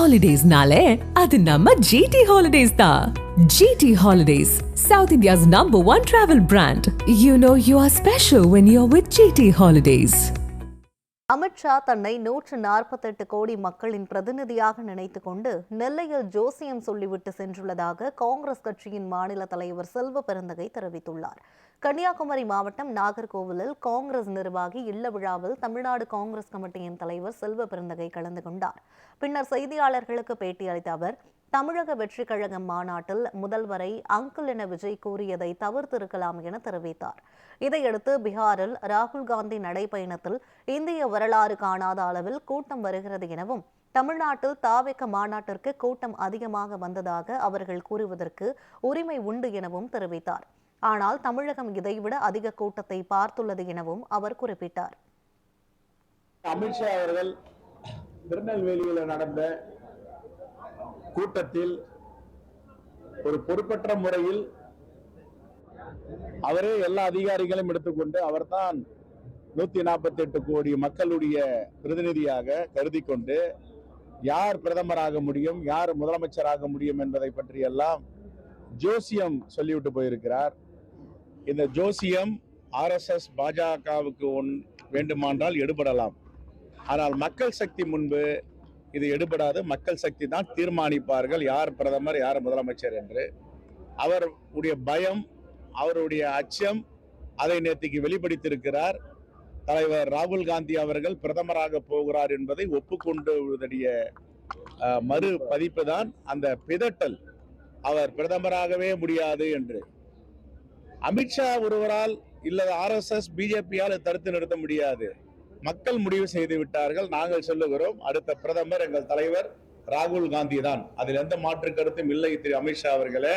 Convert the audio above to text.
ஹாலிடேஸ்னாலே அது நம்ம ஜிடி ஹாலிடேஸ் தான். GT holidays, South India's #1 travel brand. You know you are special when you're with GT Holidays. Amit Shah தன்னை 148 கோடி மக்களின் பிரதிநிதியாக நினைத்துக் கொண்டு நெல்லையில் ஜோசியம் சொல்லிவிட்டு சென்றுள்ளதாக காங்கிரஸ் கட்சியின் மாநில தலைவர் செல்வ பெருந்தகை தெரிவித்துள்ளார். கன்னியாகுமரி மாவட்டம் நாகர்கோவிலில் காங்கிரஸ் நிர்வாகி இல்ல விழாவில் தமிழ்நாடு காங்கிரஸ் கமிட்டியின் தலைவர் செல்வ பெருந்தகை கலந்து கொண்டார். பின்னர் செய்தியாளர்களுக்கு பேட்டியளித்த அவர், தமிழக வெற்றி கழகம் மாநாட்டில் முதல்வரை அங்கிள் என விஜய் கூறியதை தவிர்த்திருக்கலாம் என தெரிவித்தார். இதையடுத்து பீகாரில் ராகுல் காந்தி நடைபயணத்தில் இந்திய வரலாறு காணாத அளவில் கூட்டம் வருகிறது எனவும், தமிழ்நாட்டில் தாவேக மாநாட்டிற்கு கூட்டம் அதிகமாக வந்ததாக அவர்கள் கூறுவதற்கு உரிமை உண்டு எனவும் தெரிவித்தார். ஆனால் தமிழகம் இதைவிட அதிக கூட்டத்தை பார்த்துள்ளது எனவும் அவர் குறிப்பிட்டார். அமித்ஷா அவர்கள் திருநெல்வேலியில் நடந்த கூட்டத்தில் ஒரு பொறுப்பற்ற முறையில் அவரே எல்லா அதிகாரிகளையும் எடுத்துக்கொண்டு அவர்தான் 148 கோடி மக்களுடைய பிரதிநிதியாக கருதி கொண்டு யார் பிரதமராக முடியும், யார் முதலமைச்சராக முடியும் என்பதை பற்றி எல்லாம் ஜோசியம் சொல்லிவிட்டு போயிருக்கிறார். இந்த ஜோசியம் RSS பாஜகவுக்கு வேண்டுமானால் எடுபடலாம். ஆனால் மக்கள் சக்தி முன்பு இது எடுபடாது. மக்கள் சக்தி தான் தீர்மானிப்பார்கள் யார் பிரதமர், யார் முதலமைச்சர் என்று. அவருடைய பயம், அவருடைய அச்சம், அதை நேற்றுக்கு வெளிப்படுத்தியிருக்கிறார். தலைவர் ராகுல் காந்தி அவர்கள் பிரதமராக போகிறார் என்பதை ஒப்புக்கொண்டுடைய மறு பதிப்பு தான் அந்த பிதட்டல். அவர் பிரதமராகவே முடியாது என்று. அமித்ஷா ஒருவரால் இல்லது RSS பிஜேபியால் தடுத்து நிறுத்த முடியாது. மக்கள் முடிவு செய்து விட்டார்கள். நாங்கள் சொல்லுகிறோம், அடுத்த பிரதமர் எங்கள் தலைவர் ராகுல் காந்தி தான். அதில் எந்த மாற்று கருத்தும் இல்லை திரு அமித்ஷா அவர்களே.